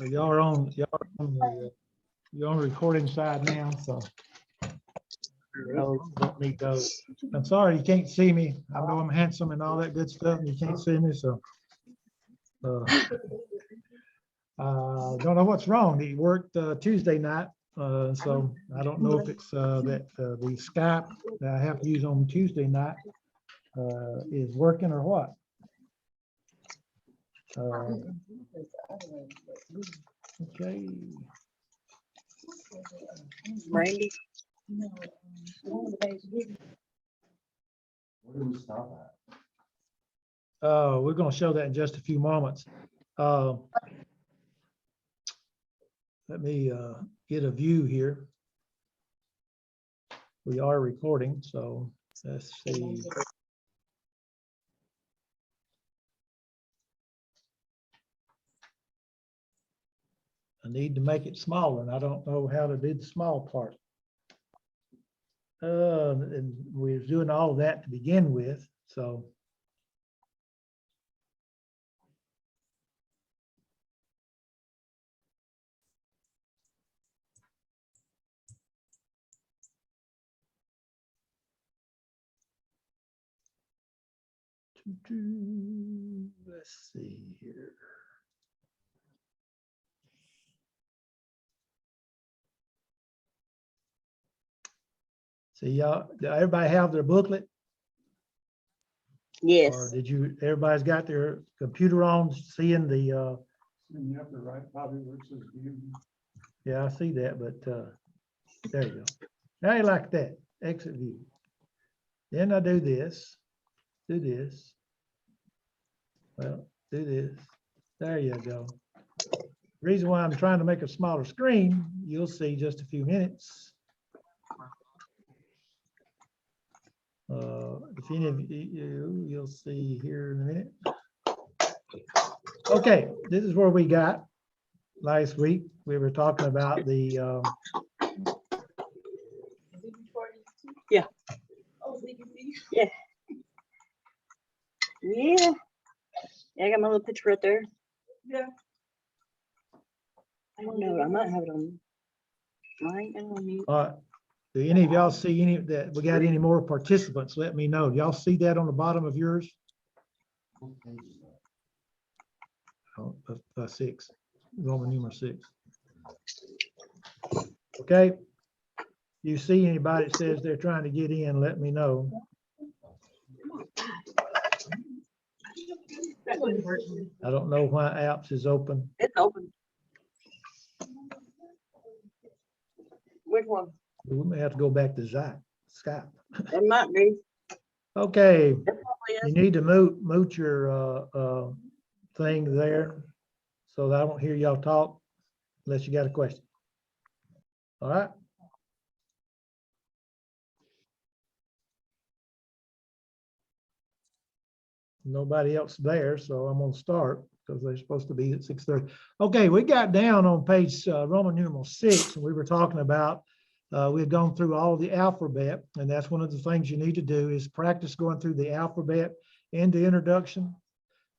So you're on the recording side now, so don't need those. I'm sorry you can't see me. I know I'm handsome and all that good stuff, and you can't see me, so don't know what's wrong. He worked Tuesday night, so I don't know if it's that the Skype that I have to use on Tuesday night is working or what. Okay. Randy. Where do we stop at? We're going to show that in just a few moments. Let me get a view here. We are recording, so let's see. I need to make it smaller, and I don't know how to do the small part. And we were doing all of that to begin with, so. Let's see here. So y'all, did everybody have their booklet? Yes. Or did you, everybody's got their computer on, seeing the, In the upper right, probably where it says view. yeah, I see that, but there you go. Now you like that, exit view. Then I do this, well, do this, there you go. Reason why I'm trying to make a smaller screen, you'll see just a few minutes. If any of you, you'll see here in a minute. Okay, this is where we got last week. We were talking about the Yeah. Yeah. Yeah. Yeah, I got my little picture right there. Yeah. I don't know. I might have it on. Right? I don't know. Do any of y'all see any that we got any more participants? Let me know. Y'all see that on the bottom of yours? Oh, 6, Roman numeral 6. Okay. You see anybody that says they're trying to get in, let me know. I don't know why apps is open. It's open. Which one? We may have to go back to Skype. It might be. Okay, It probably you is. need to mute your thing there so that I don't hear y'all talk unless you got a question. All right. Nobody else there, so I'm gonna start because they're supposed to be at 6:30. Okay, we got down on page Roman numeral 6, and we were talking about we had gone through all the alphabet, and that's one of the things you need to do is practice going through the alphabet in the introduction.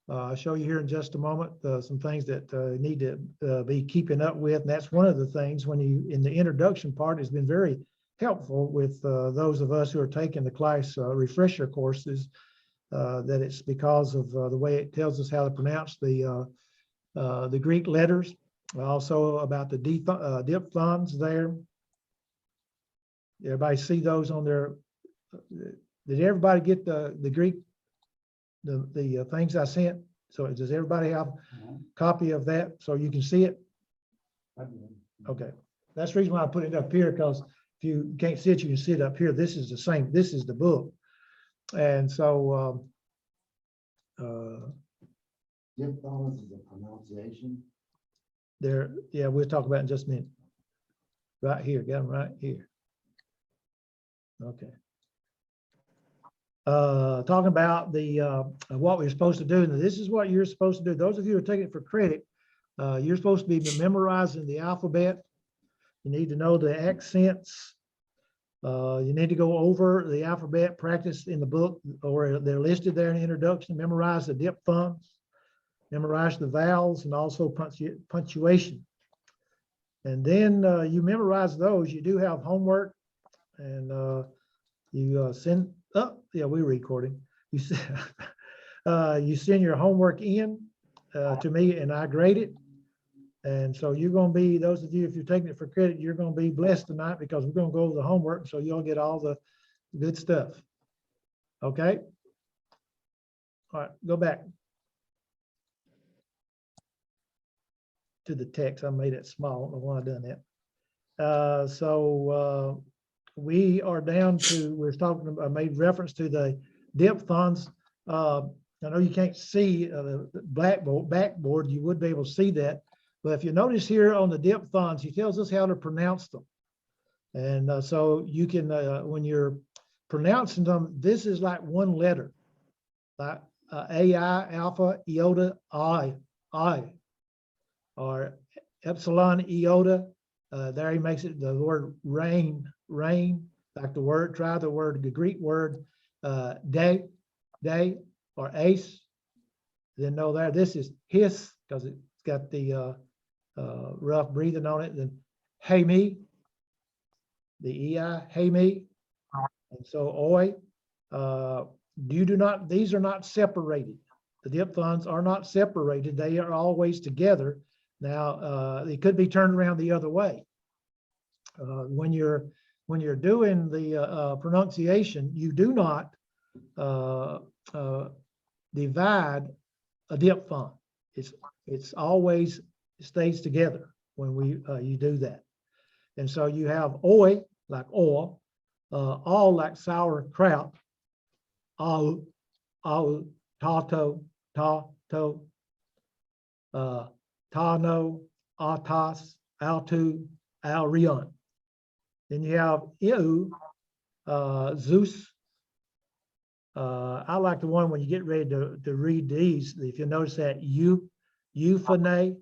I'll show you here in just a moment some things that you need to be keeping up with, and that's one of the things when you in the introduction part has been very helpful with those of us who are taking the class refresher courses. That it's because of the way it tells us how to pronounce the Greek letters. Also about the diphthongs there. Everybody see those on their? Did everybody get the Greek the things I sent? So does everybody have a copy of that so you can see it? Okay, that's the reason why I put it up here, because if you can't see it, you can see it up here. This is the same. This is the book. And so Diphthongs is a pronunciation. there, yeah, we'll talk about it in just a minute. Right here, got them right here. Okay. Talking about the what we're supposed to do. Now, this is what you're supposed to do. Those of you who are taking it for credit, you're supposed to be memorizing the alphabet. You need to know the accents. You need to go over the alphabet, practice in the book, or they're listed there in the introduction, memorize the diphthongs. memorize the vowels and also punctuation. And then you memorize those. You do have homework, and you send. Oh, yeah, we're recording. You you send your homework in to me, and I grade it. And so you're going to be, those of you, if you're taking it for credit, you're going to be blessed tonight because we're going to go over the homework. So you'll get all the good stuff. Okay. All right, go back to the text. I made it small. I don't know why I done that. So we are down to, we're talking about, I made reference to the diphthongs. I know you can't see the backboard. You would be able to see that. But if you notice here on the diphthongs, he tells us how to pronounce them. And so you can, when you're pronouncing them, this is like one letter, like AI, alpha, iota, I, or epsilon, iota. There he makes it the word rain, like the word, try the word, the Greek word, day, or ace. Then know there, this is his, because it's got the rough breathing on it. Then hey me, the EI, hey me. And so oi, these are not separated. The diphthongs are not separated. They are always together. Now, they could be turned around the other way. When you're doing the pronunciation, you do not divide a diphthong. It's always, it stays together when you do that. And so you have oi, like oil, all like sauerkraut, au, tato, ta-to, tano, autos, altu, alrion. Then you have eu, Zeus. I like the one when you get ready to read these. If you notice that euphane,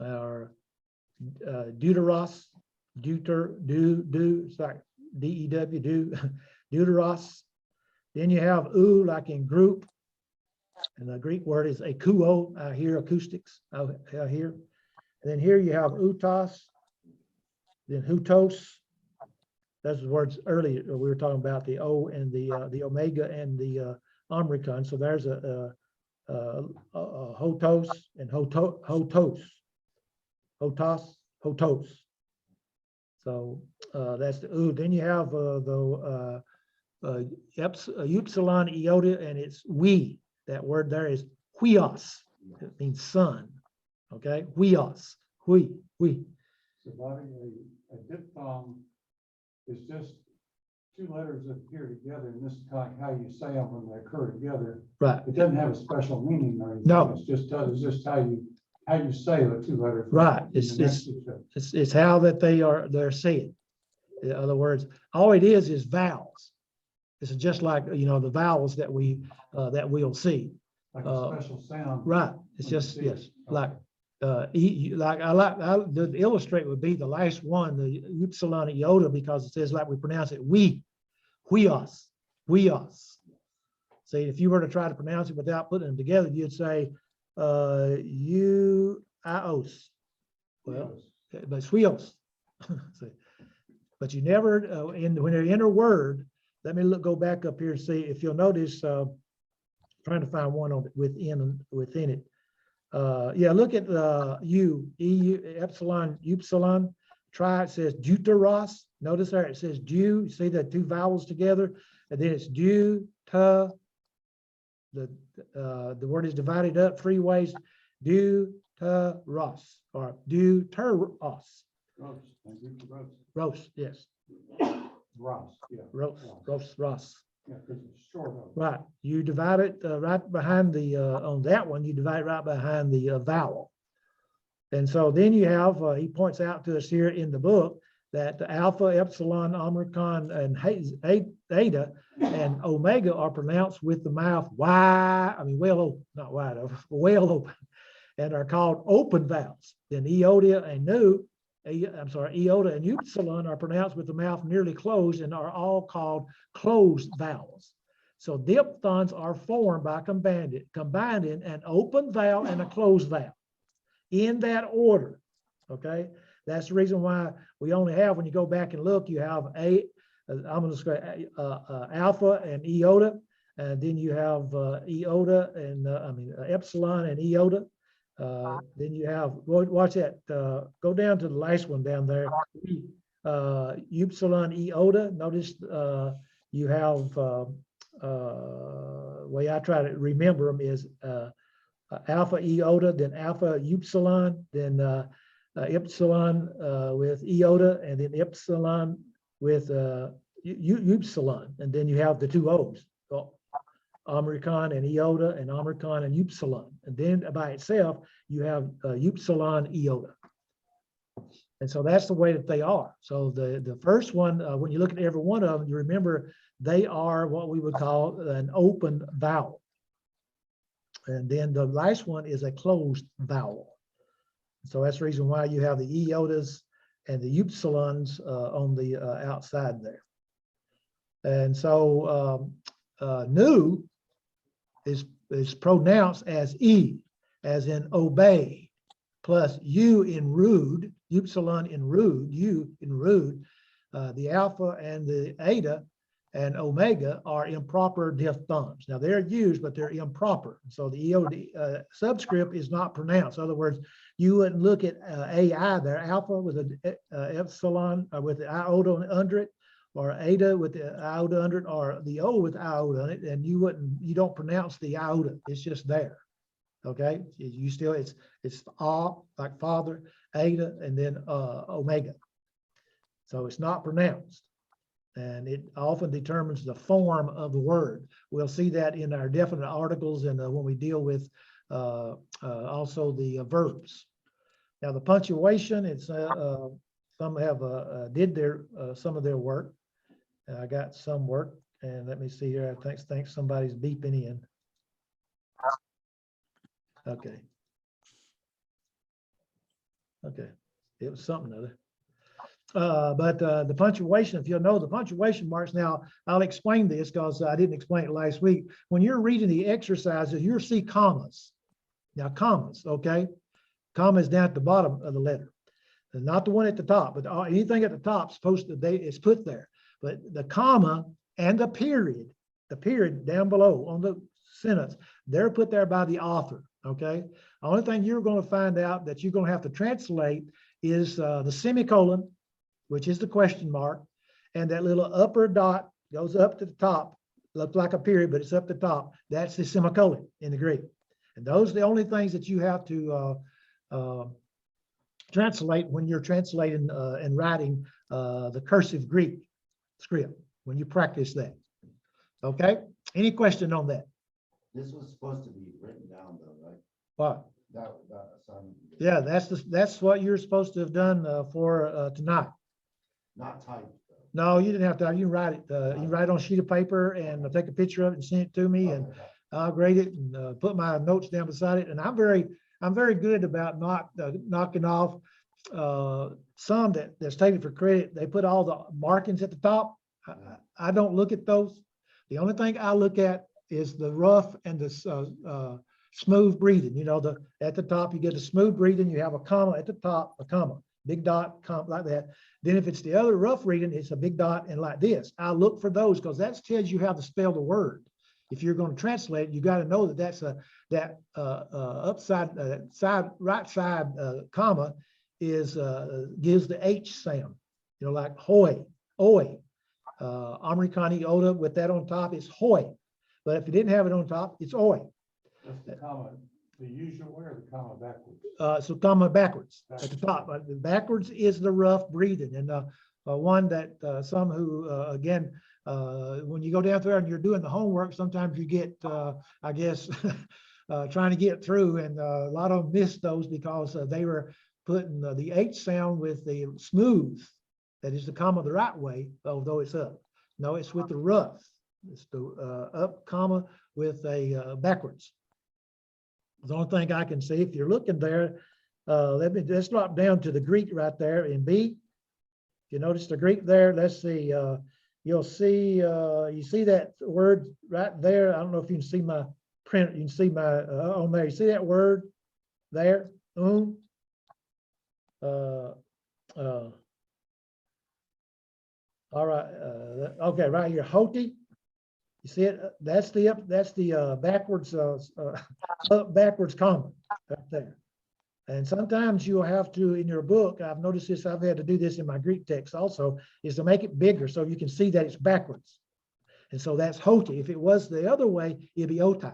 or deuteros, sorry, D-E-W, deuteros. Then you have u, like in group, and the Greek word is akuo. I hear acoustics out here. And then here you have utos, then hutos. Those words earlier we were talking about, the O and the omega and the omicron. So there's a hotos and hotos. So that's the u. Then you have the epsilon iota, and it's we. That word there is huios. It means sun. Okay, huios, hui. So Bobby, a diphthong is just two letters that appear together, and this is kind of how you say them when they occur together. Right. It doesn't have a special meaning or anything. No. It's just how you say the two letters. Right. It's how that they're said. In other words, all it is vowels. It's just like, you know, the vowels that we'll see. Like a special sound. Right. It's just, yes, like the illustrate would be the last one, the epsilon iota, because it says, like we pronounce it, huios. See, if you were to try to pronounce it without putting them together, you'd say uios. Well, but it's huios. But you never, when you're in a word, let me go back up here and see if you'll notice, trying to find one on within it. Yeah, look at epsilon. Try, it says deuteros. Notice there it says dew. You see the two vowels together, and then it's dew, ta. The word is divided up 3 ways. Deuteros or deuteros. Ros, yes. Ross, yeah. Ros. Yeah, because it's short of. Right. You divide it right behind the, on that one, you divide it right behind the vowel. And so then you have, he points out to us here in the book that the alpha, epsilon, omicron, and eta and omega are pronounced with the mouth wide, well open, not wide open, well open, and are called open vowels. Then iota and iota and epsilon are pronounced with the mouth nearly closed and are all called closed vowels. So diphthongs are formed by combining an open vowel and a closed vowel in that order. Okay, that's the reason why we only have, when you go back and look, you have I'm going to say alpha and iota, and then you have iota and epsilon and iota. Then you have, watch that, go down to the last one down there, upsilon iota. Notice you have, way I try to remember them is alpha iota, then alpha upsilon, then epsilon with iota, and then epsilon with upsilon, and then you have the two O's, omicron and iota, and omicron and upsilon, and then by itself you have upsilon iota. And so that's the way that they are. So the first one, when you look at every one of them, you remember they are what we would call an open vowel. And then the last one is a closed vowel. So that's the reason why you have the iotas and the upsilons on the outside there. And so new is pronounced as E, as in obey, plus U in rude, upsilon in rude, U in rude. The alpha and the eta and omega are improper diphthongs. Now they're used, but they're improper. So the iota subscript is not pronounced. In other words, you wouldn't look at AI there, alpha with an epsilon with the iota under it, or eta with the iota under it, or the O with iota on it, and you don't pronounce the iota. It's just there. Okay, you still, it's like father, eta, and then omega. So it's not pronounced. And it often determines the form of the word. We'll see that in our definite articles and when we deal with also the verbs. Now the punctuation, it's some have did their some of their work. I got some work, and let me see here. I think somebody's beeping in. Okay. Okay, it was something other. But the punctuation, if you'll know the punctuation marks, now I'll explain this because I didn't explain it last week. When you're reading the exercises, you'll see commas. Now commas, okay? Comma is down at the bottom of the letter. And not the one at the top, but anything at the top is put there. But the comma and the period down below on the sentence, they're put there by the author, okay? The only thing you're going to find out that you're going to have to translate is the semicolon, which is the question mark, and that little upper dot goes up to the top, looks like a period, but it's up the top. That's the semicolon in the Greek. And those are the only things that you have to translate when you're translating and writing the cursive Greek script, when you practice that. Okay, any question on that? This was supposed to be written down though, right? What? That assignment. Yeah, that's what you're supposed to have done for tonight. Not typed though. No, you didn't have to. You can write it. You can write it on a sheet of paper and take a picture of it and send it to me, and Okay. I'll grade it and put my notes down beside it. And I'm very good about not knocking off some that's taken for credit. They put all the markings at the top. I don't look at those. The only thing I look at is the rough and the smooth breathing. You know, at the top you get a smooth breathing. You have a comma at the top, a comma, big dot, comma, like that. Then if it's the other rough reading, it's a big dot and like this. I look for those because that tells you how to spell the word. If you're going to translate, you got to know that that's upside right side comma is gives the H sound. You know, like hoy, oi, Americani oda with that on top is hoy. But if you didn't have it on top, it's oi. That's the comma, the usual way, or the comma backwards? So comma backwards at the top. Backwards is the rough breathing, and one that some who again, when you go down there and you're doing the homework, sometimes you get, I guess, trying to get through, and a lot of them missed those because they were putting the H sound with the smooth, that is the comma the right way, although it's up. No, it's with the rough. It's the up comma with a backwards. The only thing I can see, if you're looking there, let's drop down to the Greek right there in B. You notice the Greek there. Let's see. you'll see, you see that word right there. I don't know if you can see my print. You can see my, on there. You see that word there? Uh, all right. Okay, right here, Hoti. You see it? That's the backwards, up backwards comma right there. And sometimes you'll have to, in your book, I've noticed this, I've had to do this in my Greek text also, is to make it bigger so you can see that it's backwards. And so that's Hoti. If it was the other way, it'd be Oti,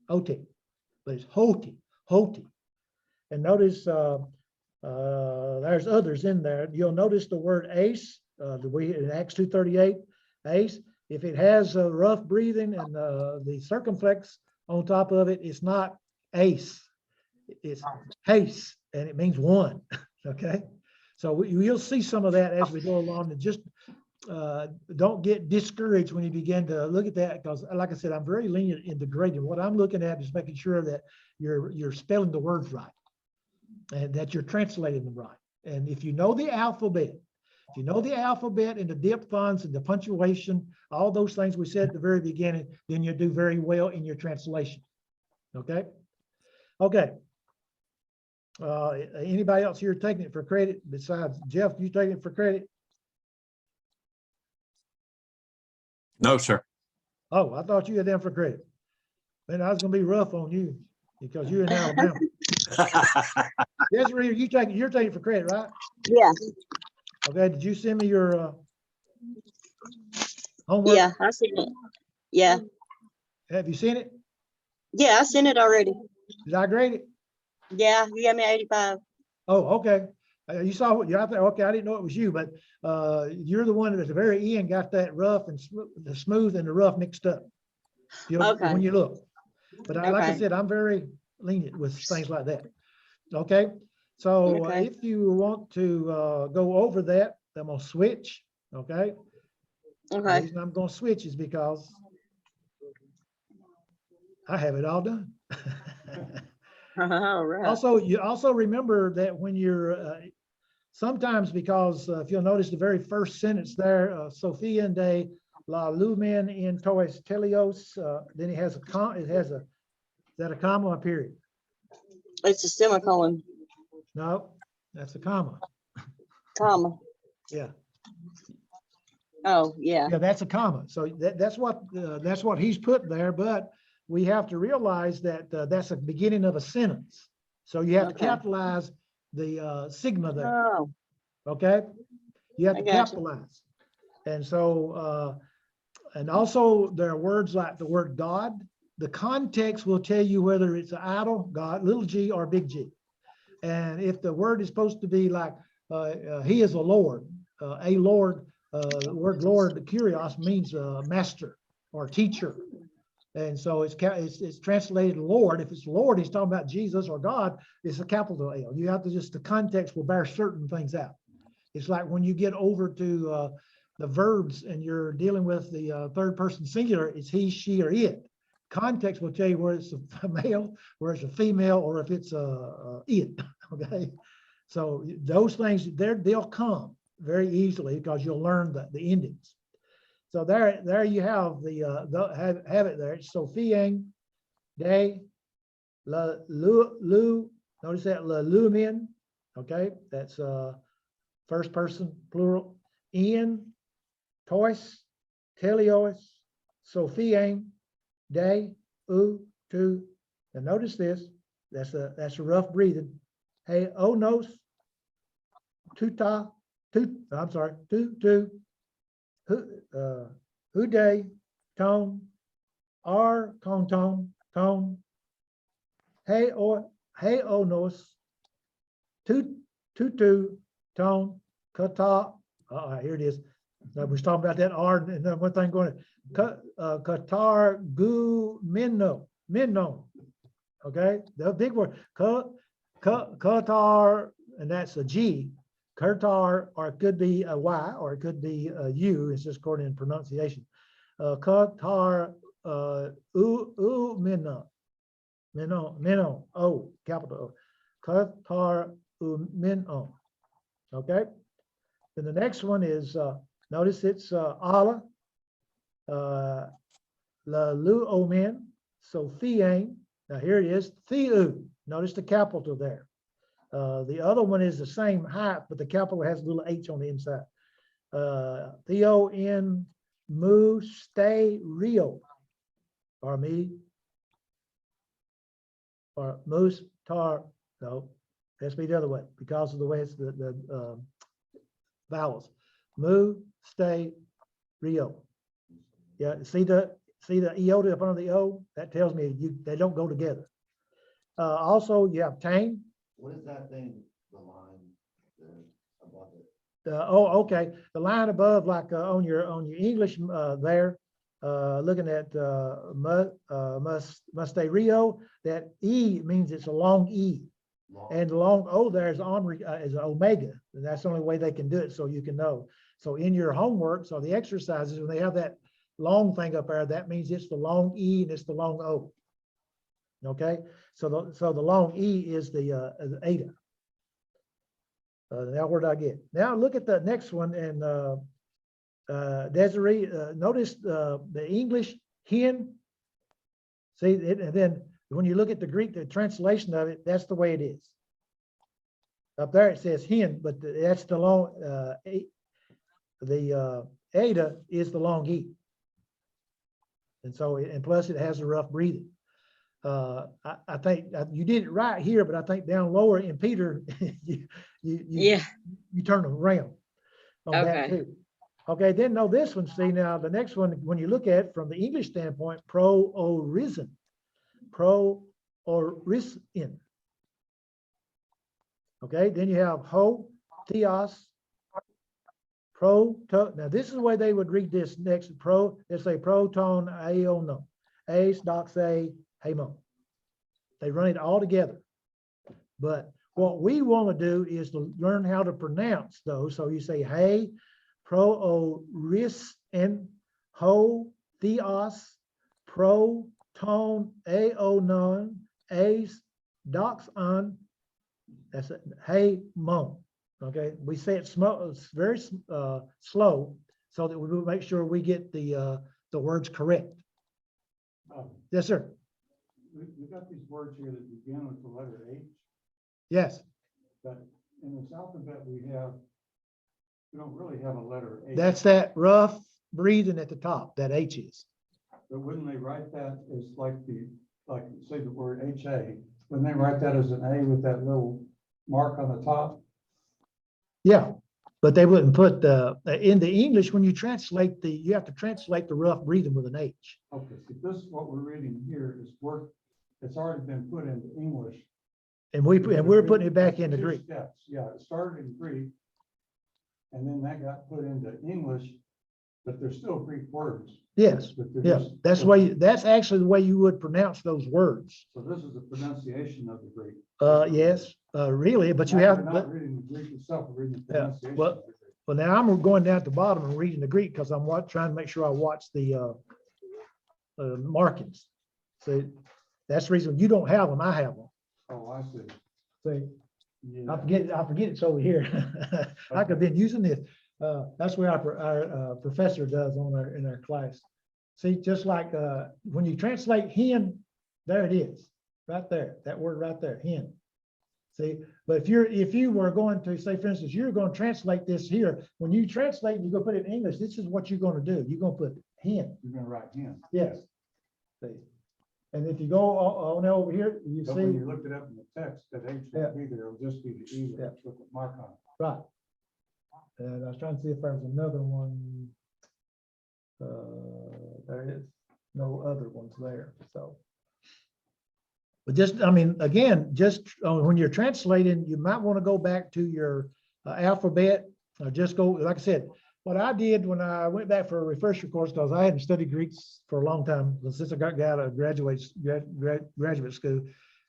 Oti. But it's Hoti, Hoti. And notice there's others in there. You'll notice the word ace, the way in Acts 2:38, ace. If it has a rough breathing and the circumflex on top of it, it's not ace. It's haste, and it means one. Okay, so you'll see some of that as we go along, and just don't get discouraged when you begin to look at that, because like I said, I'm very lenient in the grading. What I'm looking at is making sure that you're spelling the words right and that you're translating them right. And if you know the alphabet, and the diphthongs and the punctuation, all those things we said at the very beginning, then you do very well in your translation. Okay. Anybody else here taking it for credit besides Jeff? You taking it for credit? No, sir. Oh, I thought you had them for credit. Man, I was gonna be rough on you because you're in Alabama. Desiree, you're taking it for credit, right? Yeah, Okay, did you send me your homework? yeah, I seen it. Yeah, Have you seen it? yeah, I seen it already. Did I grade it? Yeah, you got me 85. Oh, okay. You saw what you're out there. Okay, I didn't know it was you, but you're the one that at the very end got that rough and the smooth and the rough mixed up. Okay. When you look. But like I Okay. said, I'm very lenient with things like that. Okay. So Okay. if you want to go over that, I'm gonna switch. Okay. The Okay. reason I'm gonna switch is because I have it all done. All right. Also, you also remember that when you're sometimes, because if you'll notice the very first sentence there, Sophia and de la lumen in tois telios, then it has a is that a comma or a period? It's a semicolon, No, that's a comma. comma. Yeah. Oh, yeah. Yeah, that's a comma. So that's what he's put there, but we have to realize that that's the beginning of a sentence. So you have to Okay. capitalize the sigma there, Oh, okay? You have I to got you. capitalize. And so, and also there are words like the word God. The context will tell you whether it's an idol, God, little g or big G. And if the word is supposed to be like, he is a Lord, the word Lord, the kurios means master or teacher. And so it's translated Lord. If it's Lord, he's talking about Jesus or God, it's a capital L. You have to the context will bear certain things out. It's like when you get over to the verbs and you're dealing with the third person singular, it's he, she, or it. Context will tell you where it's a male, where it's a female, or if it's it, okay? So those things, they'll come very easily because you'll learn the endings. So there you have have it there. It's Sophia, de, la, lu, notice that, la, lumen, okay? That's first person, plural. In, tois, telios, Sophia, de, tu. And notice this, that's a rough breathing. Hey, onos, tuta, I'm sorry, tu, hude, tone, ar, tone, hey, onos, tutu, tone, kata, here it is. I was talking about that R and then one thing going, Qatar gu minno, okay? The big word, Qatar, and that's a G, Qatar, or it could be a Y, or it could be a U, it's just according to pronunciation. Qatar minno, O, capital O. Qatar minno, okay? Then the next one is, notice it's Allah, La lu omen, so theane. Now here it is, theou. Notice the capital there. The other one is the same height, but the capital has a little H on the inside. Theo in mu stay rio. Or me. Or moose tar. No, has to be the other way because of the way it's the vowels. Mu stay rio. Yeah, see the iota up under the O? That tells me they don't go together. Also, you have tang. What is that thing, the line there above it? Okay. The line above, like on your English there, looking at Musterio, that E means it's a long E. Long- And the long O there is is omega. And that's the only way they can do it so you can know. So in your homework, so the exercises, when they have that long thing up there, that means it's the long E and it's the long O. Okay, so the long E is the eta. Now where did I get? Now look at the next one, and Desiree, notice the English hen. See, and then when you look at the Greek, the translation of it, that's the way it is. Up there it says hen, but that's the long, eta is the long E. And so, and plus it has a rough breathing. I think you did it right here, but I think down lower in Peter, you turn around on that Okay. too. Okay, then no, this one, see now, the next one, when you look at it from the English standpoint, pro-orison. Pro-orison. Okay, then you have ho, theos, now this is the way they would read this next. They say proton aono, ace, doxa, hemo. They run it all together. But what we want to do is to learn how to pronounce those. So you say hey, pro-orison, ho, theos, proton aonon, ace, doxon. That's it. Hey, mon. Okay, we say it very slow so that we will make sure we get the words correct. Yes, sir. We got these words here that begin with the letter H, Yes, but in this alphabet we don't really have a letter H. that's that rough breathing at the top, that H is. But wouldn't they write that as like say the word HA, wouldn't they write that as an A with that little mark on the top? Yeah, but they wouldn't put in the English, when you translate you have to translate the rough breathing with an H. Okay, so this, what we're reading here is it's already been put into English. And we're putting it back into Two Greek. steps. Yeah, it started in Greek. And then that got put into English, but they're still Greek words. Yes, But they're yeah, just- that's actually the way you would pronounce those words. So this is the pronunciation of the Greek. Yes, really, but you We're have, not reading the Greek itself, we're reading the Yeah, pronunciation well- of the Greek. well, now I'm going down at the bottom and reading the Greek because I'm trying to make sure I watch the markings. So that's the reason you don't have them, I have them. Oh, I see. See, Yeah. I forget it's over here. I could have been using this. That's where our professor does in our class. See, just like when you translate hen, there it is, right there, that word right there, hen. See, but if you were going to say, for instance, you're going to translate this here, when you translate, you go put it in English, this is what you're going to do. You're going to put hen. You're gonna write hen. Yes. See, and if you go on over here, you But when you see, looked it up in the text, that H Yeah. won't be there, it'll just be the E Yeah. with the mark on it. right. And I was trying to see if there was another one. There is no other ones there, so. But just, I mean, again, just when you're translating, you might want to go back to your alphabet, or just go, like I said, what I did when I went back for a refresher course, because I hadn't studied Greeks for a long time, since I got out of graduate school.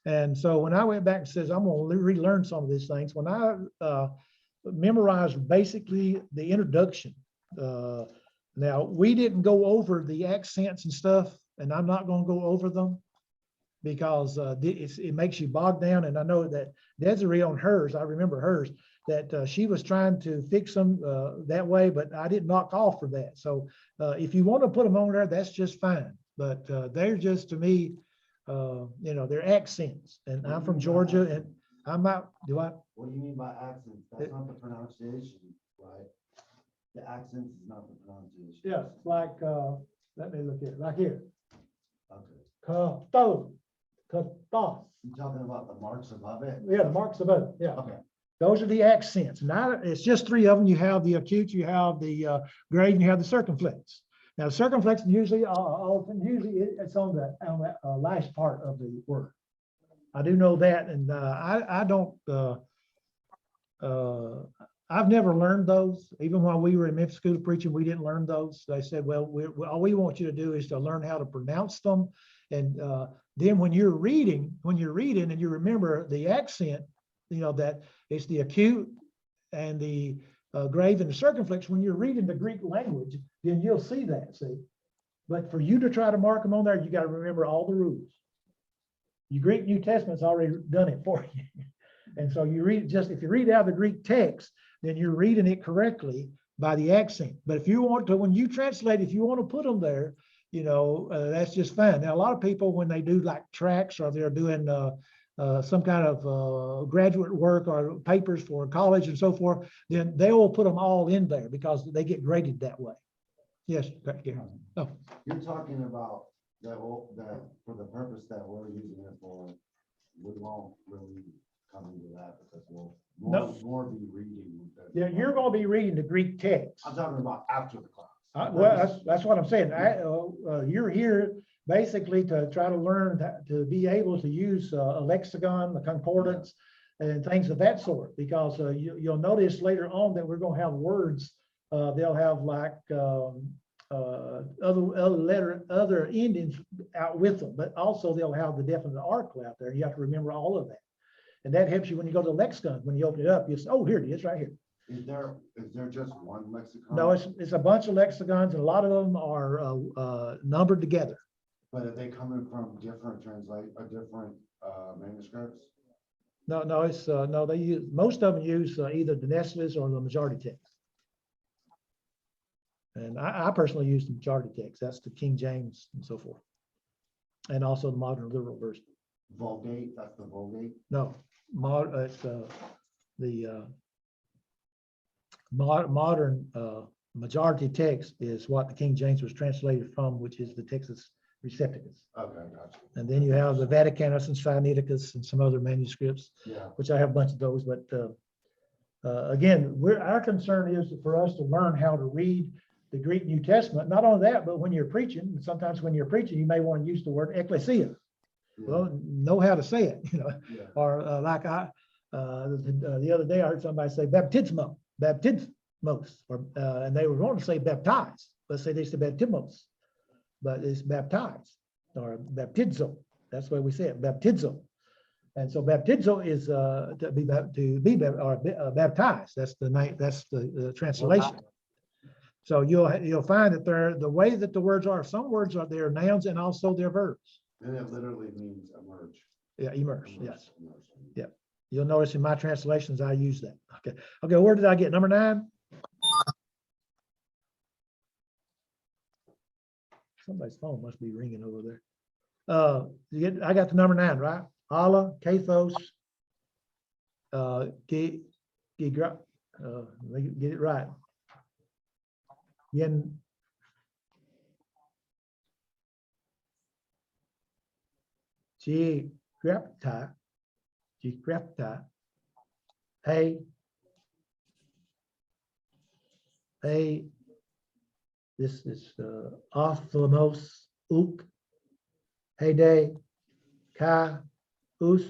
And so when I went back and says, I'm going to relearn some of these things, when I memorized basically the introduction. Now, we didn't go over the accents and stuff, and I'm not going to go over them. because it makes you bogged down. And I know that Desiree on hers, I remember hers, that she was trying to fix them that way, but I didn't knock off for that. So if you want to put them on there, that's just fine. But they're just, to me, they're accents. And I'm from Georgia, and I'm out, What do you mean by accents? That's not the pronunciation, right? The accents is not the pronunciation. Yeah, like, let me look here, like here. Okay. Kato, kato. You talking about the marks above it? Yeah, the marks above it, yeah. Okay. Those are the accents. Now, it's just three of them. You have the acute, you have the grave, and you have the circumflex. Now, circumflex usually, it's on the last part of the word. I do know that, and I don't, I've never learned those. Even while we were in Memphis School of Preaching, we didn't learn those. They said, well, all we want you to do is to learn how to pronounce them. And then when you're reading and you remember the accent, that it's the acute and the grave and the circumflex. When you're reading the Greek language, then you'll see that, see? But for you to try to mark them on there, you got to remember all the rules. Your Greek New Testament's already done it for you. And so you read, if you read out the Greek text, then you're reading it correctly by the accent. But if you want to, when you translate, if you want to put them there, that's just fine. Now, a lot of people, when they do like tracts or they're doing some kind of graduate work or papers for college and so forth, then they will put them all in there because they get graded that way. Yes, Gary. Oh, You're talking about that for the purpose that we're using it for, we won't really come into that because we'll more be reading. yeah, you're going to be reading the Greek text. I'm talking about after the class. Well, that's what I'm saying. You're here basically to try to learn to be able to use a lexicon, the concordance, and things of that sort. Because you'll notice later on that we're going to have words. They'll have like other endings out with them, but also they'll have the definite article out there. You have to remember all of that, and that helps you when you go to the lexicon. When you open it up, you say, "Oh, here it is, right here." Is there just one lexicon? No, it's a bunch of lexicons, and a lot of them are numbered together. But are they coming from different manuscripts? No, it's no. They use, most of them use either the Nestlers or the majority text. And I personally use the majority text. That's the King James and so forth, and also the modern liberal version. Vulgate. That's the Vulgate. No, it's the modern majority text is what the King James was translated from, which is the Texas Receptacus. Okay, gotcha. And then you have the Vaticanus and Sinaiticus and some other manuscripts, Yeah. which I have a bunch of those. But again, our concern is for us to learn how to read the Greek New Testament. Not only that, but when you're preaching, sometimes when you're preaching, you may want to use the word ecclesia. Yeah. Well, know how to say it, Yeah. or like the other day I heard somebody say baptismos, or and they were going to say baptized. Let's say they said baptismos, but it's baptized or baptizo. That's the way we say it, baptizo. And so baptizo is to be baptized. That's the name. That's the translation. So you'll find that the way that the words are, some words are their nouns and also their verbs. And it literally means emerge. Yeah, immerse. Yes. Immerse. Yeah. You'll notice in my translations I use that. Okay. Okay. Where did I get number 9? Somebody's phone must be ringing over there. I got the number 9, right? Allah, Kathos, get it right. Yen, Grapta, hey, this is ophthalmos, uk, heyday, ka, us,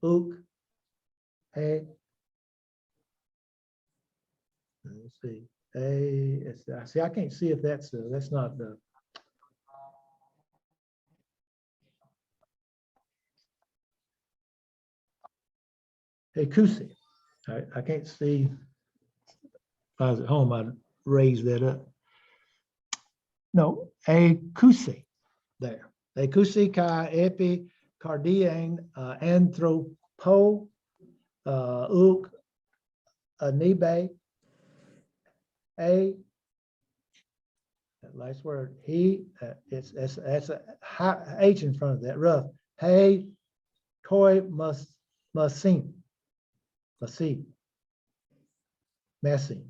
uk, hey. Let's see. See, I can't see if that's not the. Hey, Kusi. I can't see. If I was at home, I'd raise that up. No, a Kusi there. A Kusi ka epi cardian, anthropo, uk, anibe, a, that last word, he, that's a H in front of that, rough. Hey, toy machine, messing.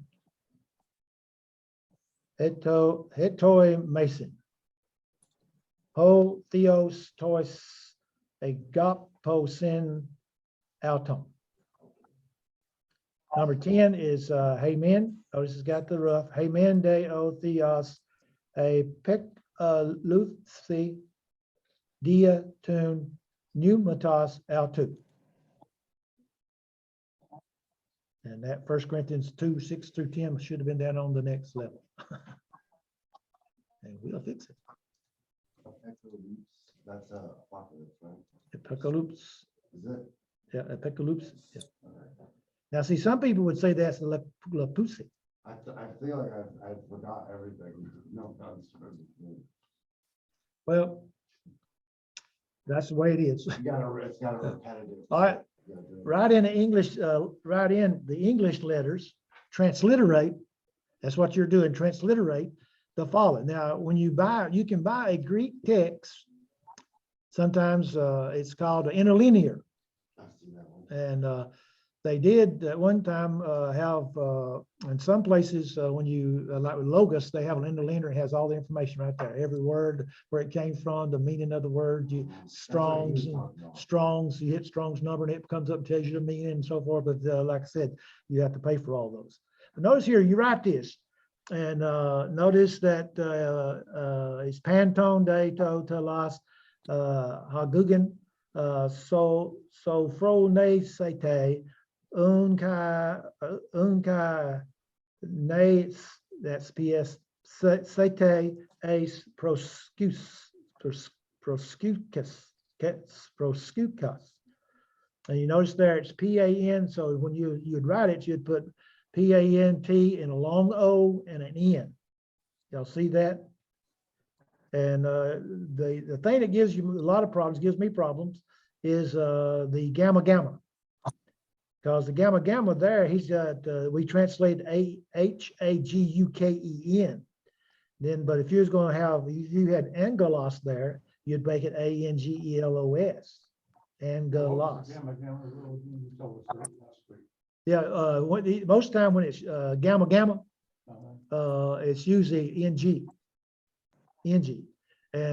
Hetoi mason. Ho theos tois agaposin auton. Number 10 is hey men. Notice it's got the rough. Hey men de o theos a pek luthi dia tun pneumatos autu. And that 1 Corinthians 2, 6 through 10 should have been down on the next level. And we'll fix it. That's a apocalypse, right? Apocalypse. Is it? Yeah, apocalypse. Yeah. Okay. Now, see, some people would say that's la pussy. I feel like I forgot everything. No, that's Well, that's the way it is. it's got a repetitive. All right. You gotta do it. Write in the English, write in the English letters, transliterate. That's what you're doing, transliterate the following. Now, when you can buy a Greek text. Sometimes it's called an interlinear. I've seen that one. And they did at one time have, in some places, when you, like with Logos, they have an interlinear, it has all the information right there. Every word, where it came from, the meaning of the word, That's what he Strong's, was talking about. Strong's, you hit Strong's number and it comes up and tells you the meaning and so forth. But like I said, you have to pay for all those. But notice here, you write this. And notice that it's Pantone de to telos Hagugen so fro ne sete unka ne, that's PS sete ace proscucus. And you notice there it's PAN, so when you'd write it, you'd put PANT and a long O and an N. Y'all see that? And the thing that gives you a lot of problems, gives me problems, is the gamma. Because the gamma there, he's got, we translate Haguken. Then, but if you was going to have, you had angelos there, you'd make it ANGELOS. Angelos. Yeah, most time when it's gamma, it's usually NG. And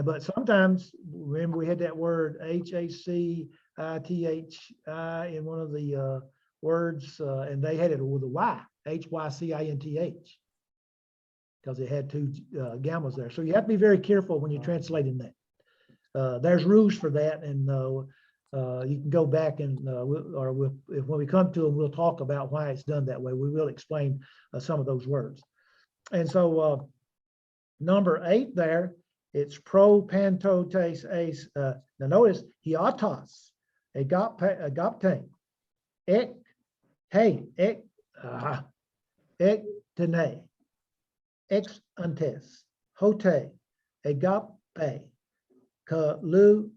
but sometimes, remember we had that word HACITHI in one of the words, and they had it with a Y, HYCINTH, because it had two gammas there. So you have to be very careful when you're translating that. There's rules for that, and you can go back and when we come to them, we'll talk about why it's done that way. We will explain some of those words. And so number 8 there, it's pro pantotes ace. Now notice hiatos, agapte, ek, hey, ek tene, ex antes, hote, agape, kalu,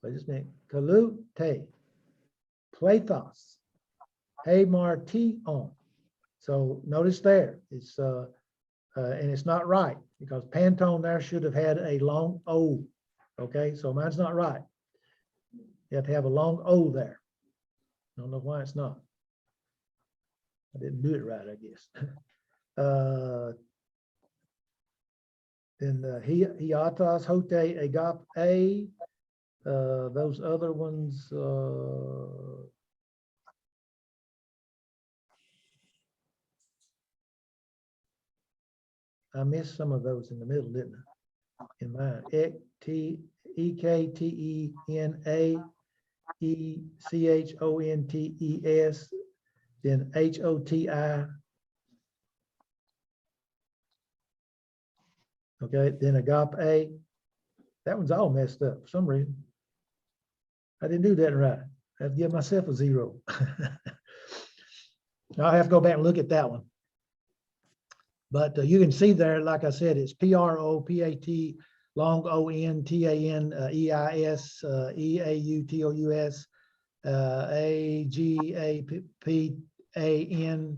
wait just a minute, kalute, plethos, hey martion. So notice there, it's and it's not right because Pantone there should have had a long O. Okay, so mine's not right. You have to have a long O there. I don't know why it's not. I didn't do it right, I guess. Then hiatos, hote, agape, those other ones. I missed some of those in the middle, didn't I? In mine, EKTENAECHONTES, then HOTI. Okay, then agape. That one's all messed up for some reason. I didn't do that right. I have to give myself a 0. I'll have to go back and look at that one. But you can see there, like I said, it's PROPAT long ONTAN, EIS, EAUTOUS, AGAPPAN, EKTENA,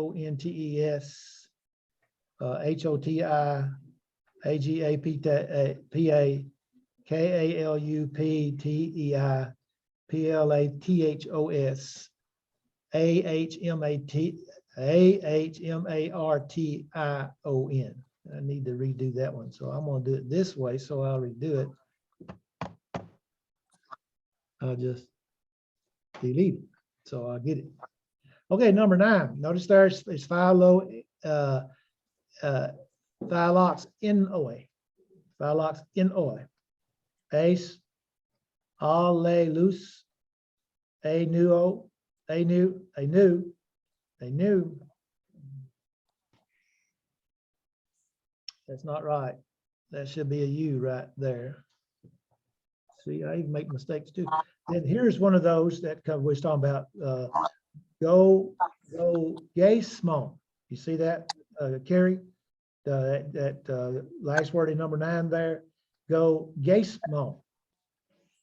ECHONTES, HOTI, AGAPPA, KALUPTEI, PLATHOS, AHMARTION. I need to redo that one. So I'm going to do it this way. So I'll redo it. I'll just delete it. So I'll get it. Okay, number 9. Notice there's phyllox NOA. Phyllox NOA. Ace, Allelus, a new. That's not right. That should be a U right there. See, I even make mistakes too. Then here's one of those that we was talking about. Go Gaismon. You see that, Carrie? That last word in number 9 there. Go Gaismon.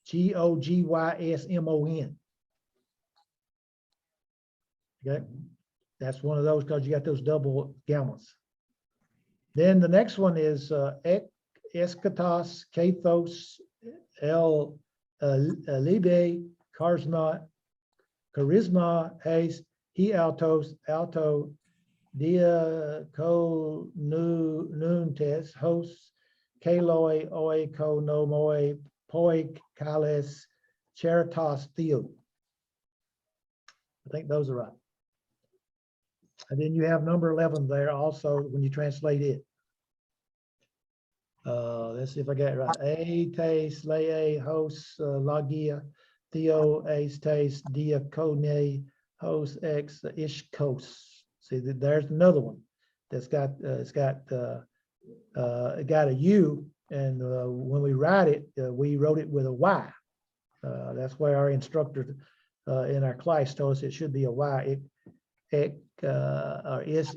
GOGYSMON. Okay, that's one of those because you got those double gammas. Then the next one is Eschatos, Kathos, Libe, Charisma, Haze, Altos, Alto, Diaconuntes, Host, Kaloi, Oi, Ko, No, Moi, Poi, Kales, Charitas, Theo. I think those are right. And then you have number 11 there also when you translate it. Let's see if I got it right. A taste, lay host, logia, theo, ace taste, diacone, host, x, ishkos. See, there's another one that's got it got a U, and when we write it, we wrote it with a Y. That's why our instructor in our class told us it should be a Y. Or is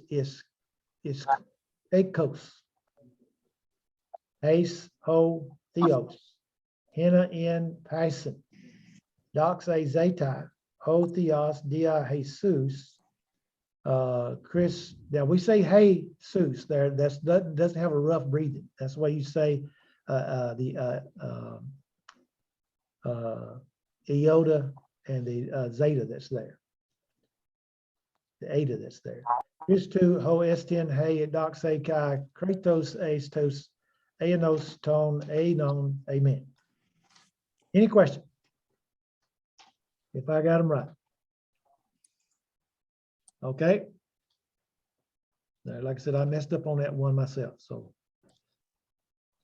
Ecos, Ace, Ho, Theos, Henna, in Python, Dox, A, Zeta, Ho, Theos, Dia, Jesus, Chris. Now we say Hey, Jesus there. That doesn't have a rough breathing. That's why you say the iota and the zeta that's there. The eta that's there. Here's 2, ho, S10, hey, dox, a, chi, kratos, astos, aenos, tone, anon, amen. Any question? If I got them right. Okay. Now, like I said, I messed up on that one myself, so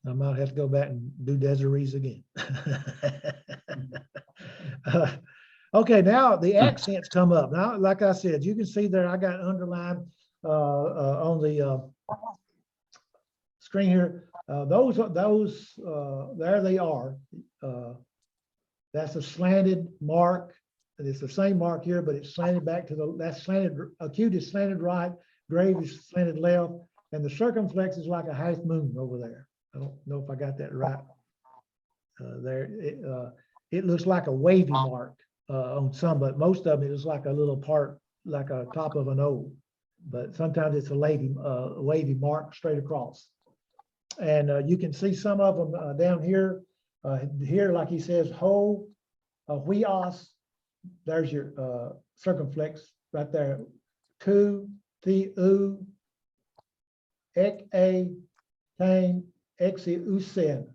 I might have to go back and do Desiree's again. Okay, now the accents come up. Now, like I said, you can see there, I got underlined on the screen here. Those, there they are. That's a slanted mark. It's the same mark here, but it's slanted back to that's slanted, acute is slanted right, grave is slanted left, and the circumflex is like a half moon over there. I don't know if I got that right. There, it looks like a wavy mark. On some, but most of it is like a little part, like a top of an O. But sometimes it's a wavy mark straight across. And you can see some of them down here. Here, like he says, ho, huios. There's your circumflex right there. Tu, the, u, ek, a, tang, exi, usen.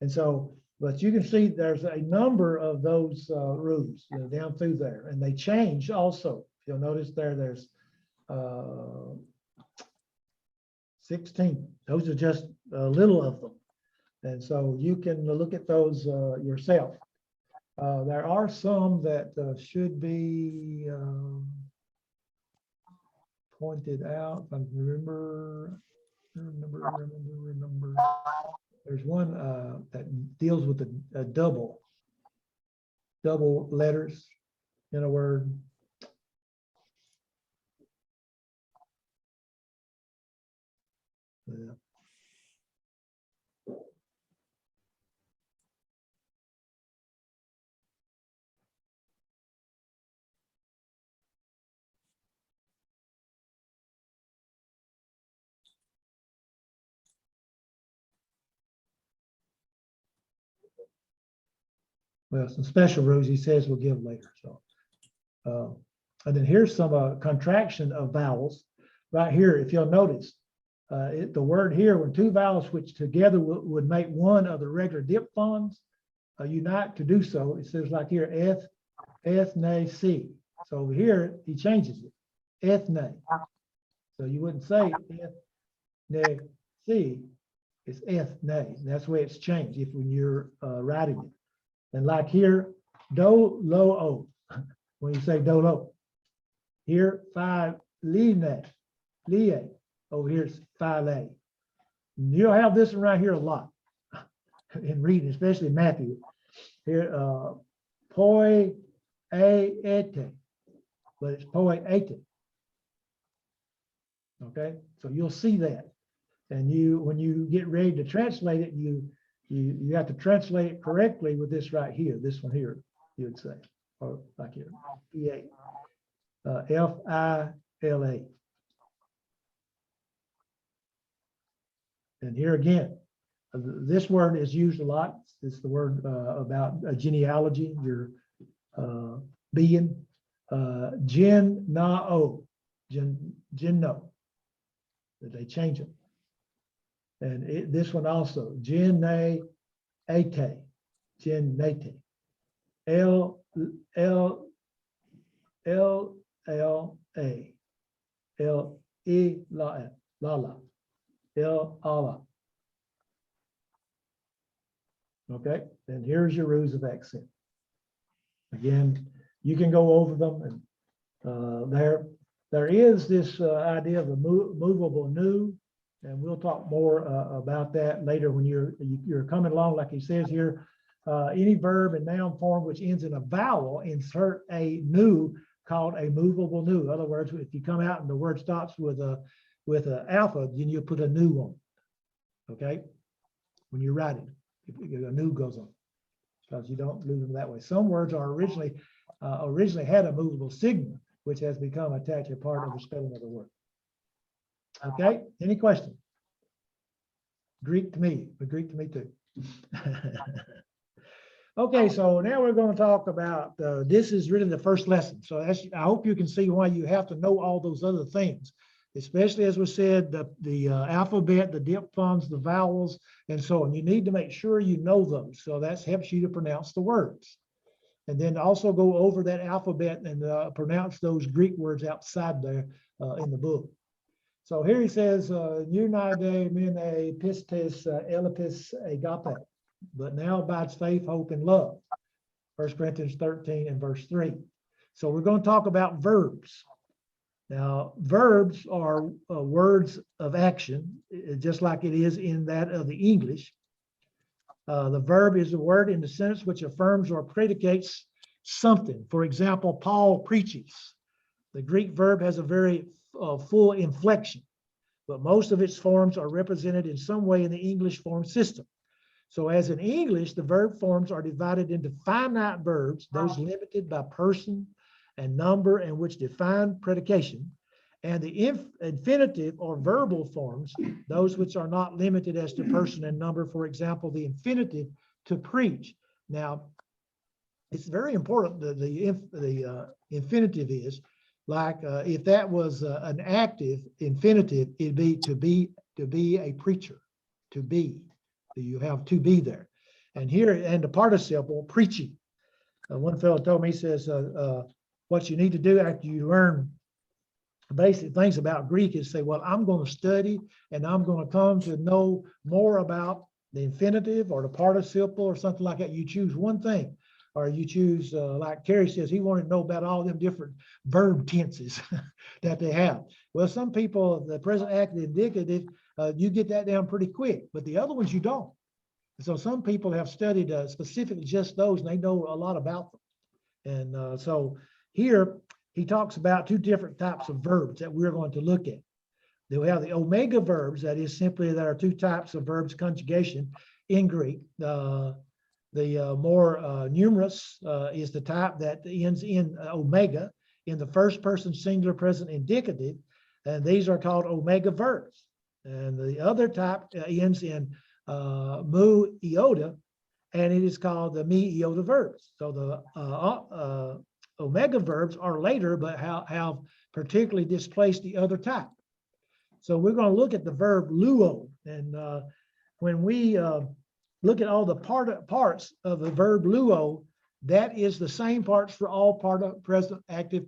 And so, but you can see there's a number of those rules down through there, and they change also. You'll notice there's 16. Those are just a little of them. And so you can look at those yourself. There are some that should be pointed out. If I remember. There's one that deals with the double letters in a word. Yeah. Well, some special rules he says we'll give later, so. And then here's some contraction of vowels. Right here, if you'll notice, the word here, when two vowels which together would make one of the regular diphthongs, unite to do so, it says like here, ethne, C. So over here, he changes it, ethne. So you wouldn't say ethne, C, it's ethne. And that's the way it's changed if when you're writing it. And like here, do, lo, o, when you say do, lo. Here, five, line, lie. Over here, it's phile. You'll have this one right here a lot in reading, especially Matthew. Here, poi, ete, but it's poi, ete. Okay, so you'll see that. And when you get ready to translate it, you have to translate it correctly with this right here, this one here, you would say, or like here, P-A, F-I-L-A. And here again, this word is used a lot. It's the word about a genealogy, your being, gen na o, gen no. They change it. And this one also, gen ne ate, gen nate, L L L L A, L E la la la. El Allah. Okay, and here's your rules of accent. Again, you can go over them, and there is this idea of a movable nu, and we'll talk more about that later when you're coming along. Like he says here, any verb in noun form which ends in a vowel, insert a nu called a movable nu. In other words, if you come out and the word stops with an alpha, then you put a nu on. Okay, when you're writing, a nu goes on because you don't lose them that way. Some words are originally had a movable sigma, which has become attached a part of the spelling of the word. Okay, any questions? Greek to me, but Greek to me too. Okay, so now we're going to talk about this is really the first lesson. So I hope you can see why you have to know all those other things, especially as we said, the alphabet, the diphthongs, the vowels, and so on. You need to make sure you know those. So that helps you to pronounce the words. And then also go over that alphabet and pronounce those Greek words outside there in the book. So here he says, Unide mene pistis elipis agape, but now abides faith, hope, and love. 1 Corinthians 13 and verse 3. So we're going to talk about verbs. Now, verbs are words of action, just like it is in that of the English. The verb is a word in the sentence which affirms or predicates something. For example, Paul preaches. The Greek verb has a very full inflection, but most of its forms are represented in some way in the English form system. So as in English, the verb forms are divided into finite verbs, those limited by person and number and which define predication, and the infinitive or verbal forms, those which are not limited as to person and number. For example, the infinitive to preach. Now, it's very important that the infinitive is like if that was an active infinitive, it'd be to be a preacher, to be. You have to be there. And here, and the participle, preaching. One fellow told me, he says, what you need to do after you learn basic things about Greek is say, well, I'm going to study and I'm going to come to know more about the infinitive or the participle or something like that. You choose one thing, or you choose, like Kerry says, he wanted to know about all them different verb tenses that they have. Well, some people, the present active, indicative, you get that down pretty quick, but the other ones you don't. So some people have studied specifically just those, and they know a lot about them. And so here he talks about two different types of verbs that we're going to look at. Then we have the omega verbs. That is simply there are two types of verbs conjugation in Greek. The more numerous is the type that ends in omega in the first person singular present indicative, and these are called omega verbs. And the other type ends in mu iota, and it is called the me iota verbs. So the omega verbs are later, but have particularly displaced the other type. So we're going to look at the verb luo, and when we look at all the parts of the verb luo, that is the same parts for all present active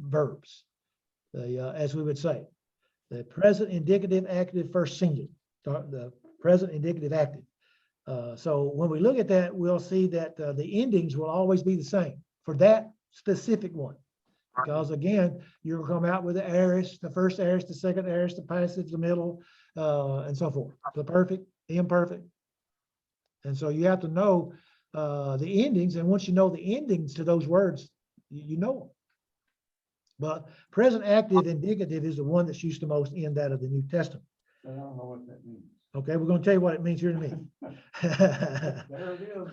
verbs, as we would say. The present indicative active first singular, the present indicative active. So when we look at that, we'll see that the endings will always be the same for that specific one. Because again, you'll come out with the aorist, the first aorist, the second aorist, the passive, the middle, and so forth. The perfect, the imperfect. And so you have to know the endings, and once you know the endings to those words, you know them. But present active indicative is the one that's used the most in that of the New Testament. I don't know what that means. Okay, we're going to tell you what it means here in a minute. There it is.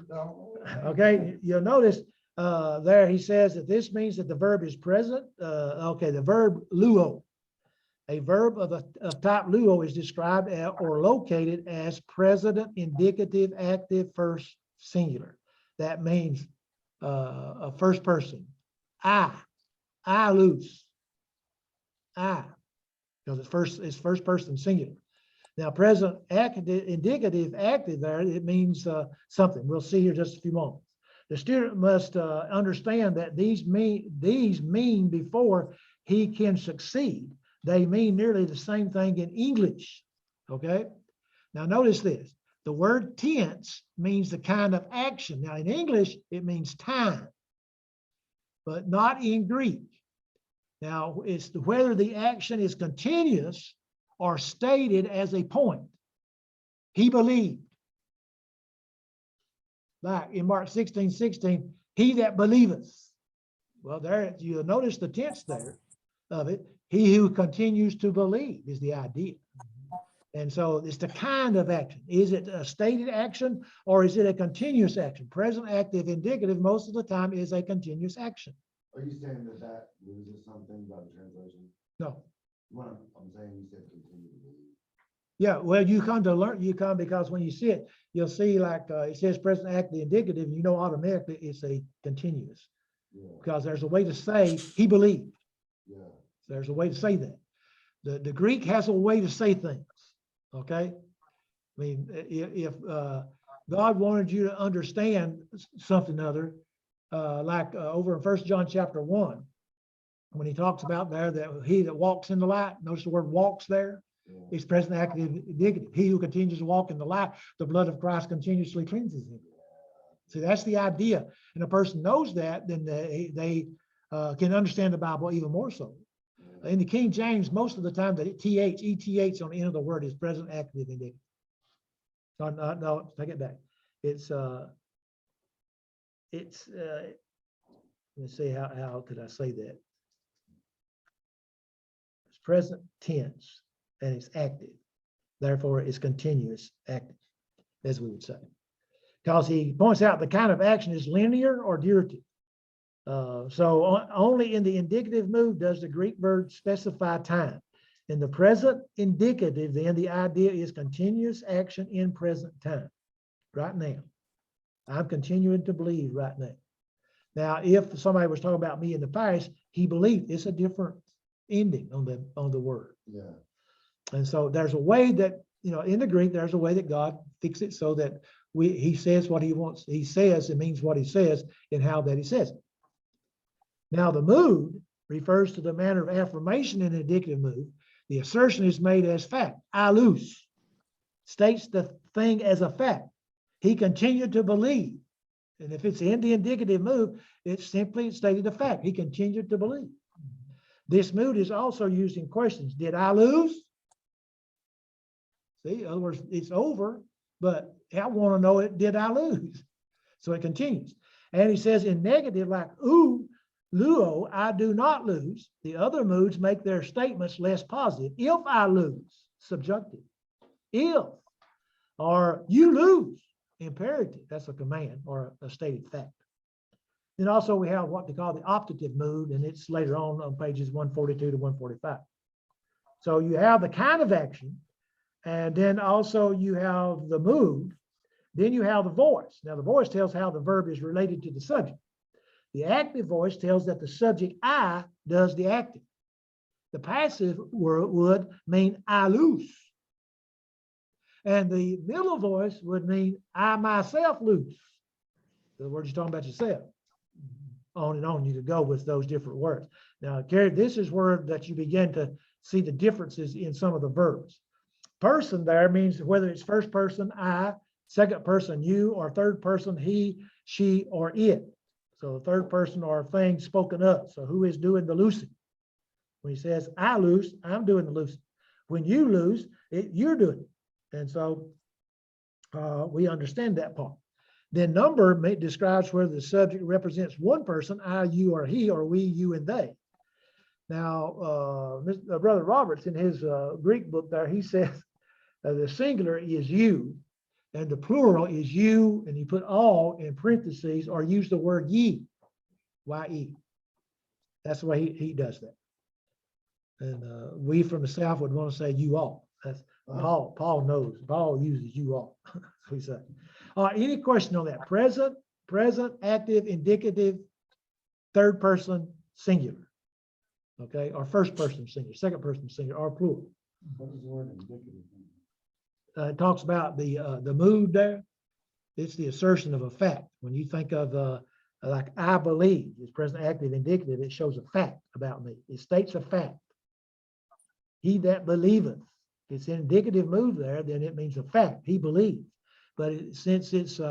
Okay, you'll notice there he says that this means that the verb is present. Okay, the verb luo. A verb of type luo is described or located as present indicative active first singular. That means a first person. I lose. Because it's first person singular. Now, present indicative active there, it means something. We'll see here just a few moments. The student must understand that these mean before he can succeed. They mean nearly the same thing in English. Okay. Now, notice this. The word tense means the kind of action. Now, in English, it means time, but not in Greek. Now, it's whether the action is continuous or stated as a point. He believed. Like in Mark 16:16, he that believeth. Well, there you'll notice the tense there of it. He who continues to believe is the idea. And so it's the kind of action. Is it a stated action or is it a continuous action? Present active indicative most of the time is a continuous action. Are you saying that that loses something about the translation? No. What I'm saying, you said continue to believe. Yeah, well, you come to learn, because when you see it, you'll see like it says present active indicative, and you know automatically it's a continuous. Yeah, Because there's a way to say he believed. yeah. There's a way to say that. The Greek has a way to say things. Okay. I mean, if God wanted you to understand something other, like over in 1 John chapter 1, when he talks about there that he that walks in the light, notice the word walks there. Yeah. It's present active indicative. He who continues to walk in the light, the blood of Christ continuously cleanses him. See, that's the idea. And a person knows that, then they can understand the Bible even more so. Yeah. In the King James, most of the time that ETH on the end of the word is present active indicative. No, take it back. It's let me see how could I say that? It's present tense and it's active. Therefore, it's continuous active, as we would say. Because he points out the kind of action is linear or durative. So only in the indicative mood does the Greek verb specify time. In the present indicative, then the idea is continuous action in present time, right now. I'm continuing to believe right now. Now, if somebody was talking about me in the past, he believed. It's a different ending on the word. Yeah. And so there's a way that, in the Greek, there's a way that God fixes it so that he says what he wants. He says, it means what he says and how that he says it. Now, the mood refers to the manner of affirmation in the indicative mood. The assertion is made as fact. Alus states the thing as a fact. He continued to believe. And if it's in the indicative mood, it's simply stated a fact. He continued to believe. This mood is also used in questions. Did I lose? See, in other words, it's over, but I want to know it. Did I lose? So it continues. And he says in negative, like, ooh, Luo, I do not lose. The other moods make their statements less positive. If I lose, subjunctive. If, or you lose, imperative. That's a command or a stated fact. Then also we have what they call the optative mood, and it's later on pages 142 to 145. So you have the kind of action, and then also you have the mood. Then you have the voice. Now the voice tells how the verb is related to the subject. The active voice tells that the subject I does the acting. The passive word would mean I lose. And the middle voice would mean I myself lose. In other words, you're talking about yourself. On and on you could go with those different words. Now, Gary, this is where that you begin to see the differences in some of the verbs. Person there means whether it's first person, I, second person, you, or third person, he, she, or it. So the third person or thing spoken up. So who is doing the loosing? When he says, I lose, I'm doing the loosing. When you lose, you're doing it. And so we understand that part. Then number describes whether the subject represents one person, I, you, or he, or we, you, and they. Now, Brother Roberts, in his Greek book there, he says the singular is you, and the plural is you, and you put all in parentheses, or use the word ye, Y-E. That's the way he does that. And we from the South would want to say you all. That's Paul knows. Paul uses you all. That's what he said. Any question on that? Present, active, indicative, third person, singular. Okay, or first person singular, second person singular, or plural. What does the word indicative mean? It talks about the mood there. It's the assertion of a fact. When you think of like I believe, it's present, active, indicative, it shows a fact about me. It states a fact. He that believeth. It's indicative mood there, then it means a fact. He believes. But since it's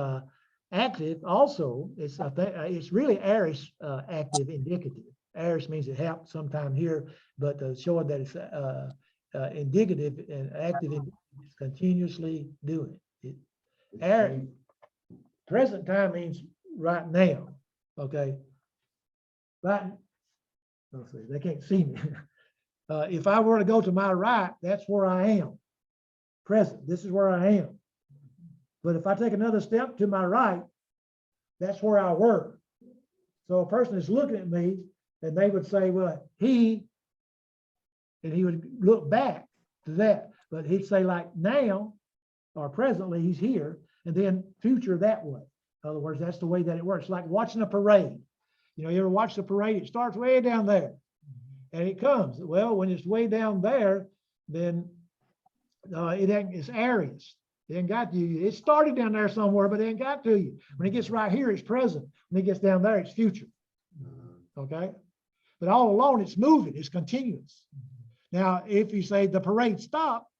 active, also it's really aorist active indicative. Aorist means it happened sometime here, but showing that it's indicative and active is continuously doing it. Present time means right now. Okay. Right. Let's see, they can't see me. If I were to go to my right, that's where I am. Present. This is where I am. But if I take another step to my right, that's where I were. So a person is looking at me and they would say, well, and he would look back to that. But he'd say like now or presently he's here, and then future that way. In other words, that's the way that it works. Like watching a parade. You ever watch the parade? It starts way down there and it comes. Well, when it's way down there, then it's areas. It ain't got to you. It started down there somewhere, but it ain't got to you. When it gets right here, it's present. When it gets down there, it's future. Okay? But all along, it's moving. It's continuous. Now, if you say the parade stopped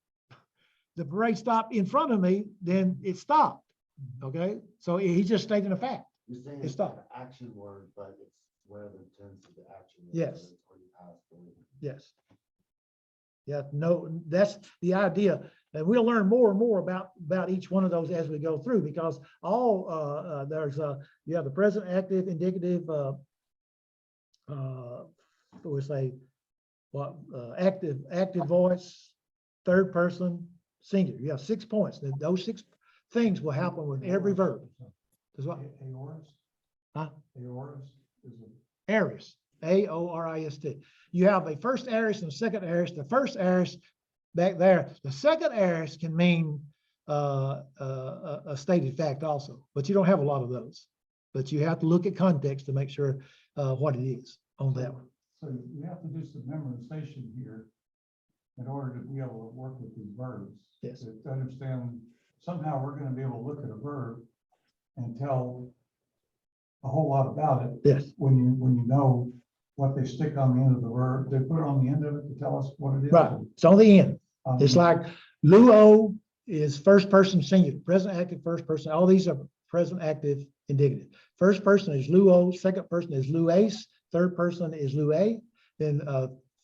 in front of me, then it stopped. Okay? So he's just stating a fact. You're saying It's it's stop. an action word, but it's where the tense of the action is. Yes. It's where you pass through. Yes. Yeah, no, that's the idea. And we'll learn more and more about each one of those as we go through, because all you have the present, active, indicative, we say what active voice, third person, singular. You have 6 points. And those 6 things will happen with every verb. That's what? Aorist? Huh? Aorist is it? Aorist, A-O-R-I-S-T. You have a first aorist and a second aorist. The first aorist back there, the second aorist can mean a stated fact also, but you don't have a lot of those. But you have to look at context to make sure what it is on that one. So you have to do some memorization here in order to be able to work with these verbs. Yes. To understand, somehow we're going to be able to look at a verb and tell a whole lot about it. Yes. When you know what they stick on the end of the verb, they put it on the end of it to tell us what it is. Right. It's on the end. Um, It's like luo is first person singular, present active, first person. All these are present active indicative. First person is luo, second person is lues, third person is lue, then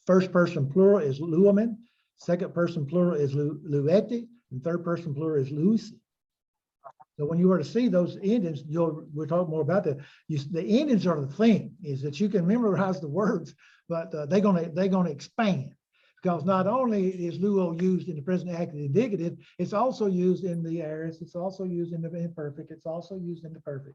first person plural is luomen, second person plural is lueti, and third person plural is luisi. So when you were to see those endings, we'll talk more about that. The endings are the thing, is that you can memorize the words, but they're gonna expand. Because not only is luo used in the present active indicative, it's also used in the aorist, it's also used in the imperfect, it's also used in the perfect.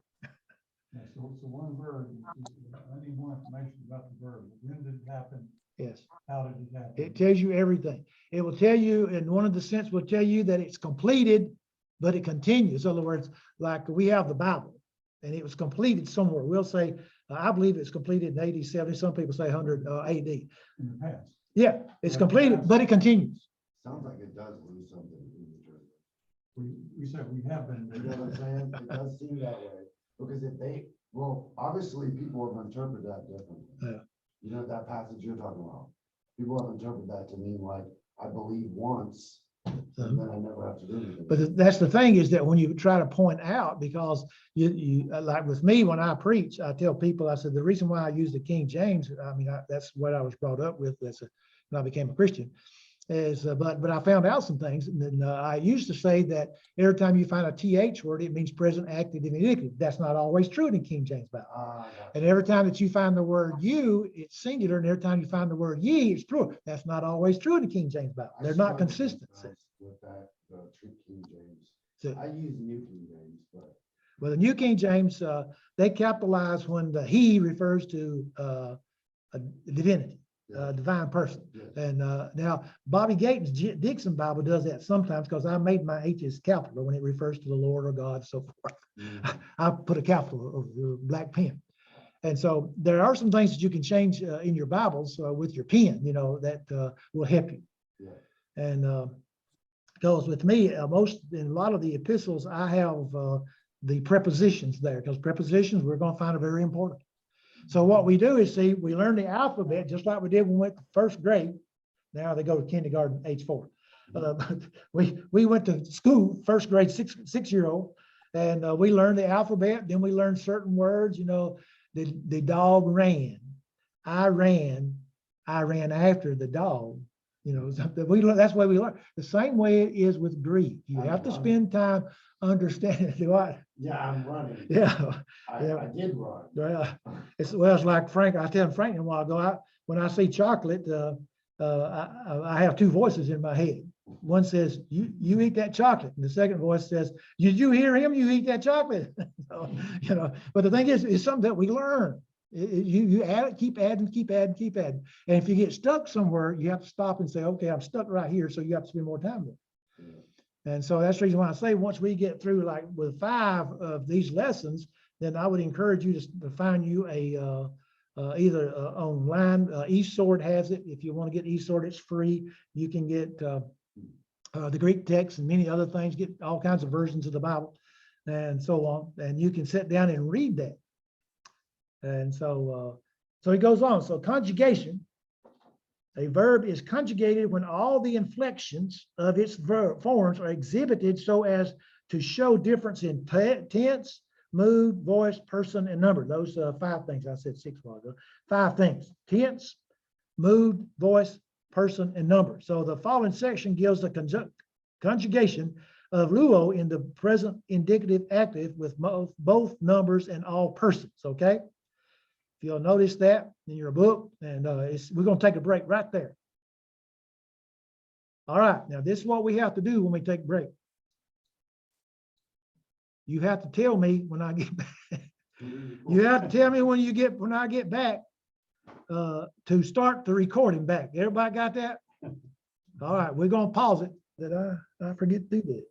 Yeah, so it's the one verb, I need more information about the verb. When did it happen? Yes. How did it happen? It tells you everything. It will tell you, in one of the sense will tell you that it's completed, but it continues. In other words, like we have the Bible and it was completed somewhere. We'll say, I believe it's completed in AD 70. Some people say 100 AD. In the past. Yeah, it's completed, but it continues. Sounds like it does lose something in the journey. We said we have been. You know what I'm saying? It does seem that way, because if they, well, obviously people have interpreted that differently. Yeah. You know, that passage you're talking about, people have interpreted that to mean like, I believe once, and then I never have to do anything. But that's the thing, is that when you try to point out, because you like with me, when I preach, I tell people, I said, the reason why I use the King James, I mean, that's what I was brought up with when I became a Christian, is, but I found out some things. And then I used to say that every time you find a TH word, it means present active indicative. That's not always true in the King James Bible. And every time that you find the word you, it's singular. And every time you find the word ye, it's plural. That's not always true in the King James Bible. They're not consistent. With that, the true King James. So, I use New King James, but. well, the New King James, they capitalize when the he refers to a divinity, divine person. Yes. And now Bobby Gaten's Dixon Bible does that sometimes, because I made my H's capital when it refers to the Lord or God, so forth. I put a capital of the black pen. And so there are some things that you can change in your Bibles with your pen, you know, that will help you. Yeah. And goes with me, in a lot of the epistles, I have the prepositions there, because prepositions we're going to find are very important. So what we do is, see, we learn the alphabet just like we did when we went to first grade. Now they go to kindergarten, age 4. But we went to school, first grade, six-year-old, and we learned the alphabet. Then we learned certain words, you know, the dog ran. I ran after the dog. You know, that's why we learn. The same way it is with Greek. You have to spend time understanding what. Yeah, I'm running. Yeah. I did run. Well, it's like Frank. I tell Frank a while ago, when I see chocolate, I have two voices in my head. One says, "You eat that chocolate," and the second voice says, "Did you hear him? You eat that chocolate." So, you know. But the thing is, it's something that we learn. You add it, keep adding. And if you get stuck somewhere, you have to stop and say, okay, I'm stuck right here. So you have to spend more time there. Yeah. And so that's the reason why I say, once we get through, like with 5 of these lessons, then I would encourage you to find you either online. eSword has it. If you want to get eSword, it's free. You can get the Greek text and many other things, get all kinds of versions of the Bible and so on. And you can sit down and read that. And so he goes on. So conjugation, a verb is conjugated when all the inflections of its verb forms are exhibited so as to show difference in tense, mood, voice, person, and number. Those 5 things I said 6 while ago. 5 things: tense, mood, voice, person, and number. So the following section gives the conjugation of luo in the present indicative active with both numbers and all persons. Okay. If you'll notice that in your book, and we're going to take a break right there. All right, now this is what we have to do when we take a break. You have to tell me when I get back. You have to tell me when I get back to start the recording back. Everybody got that? All right, we're going to pause it. Did I forget to do that?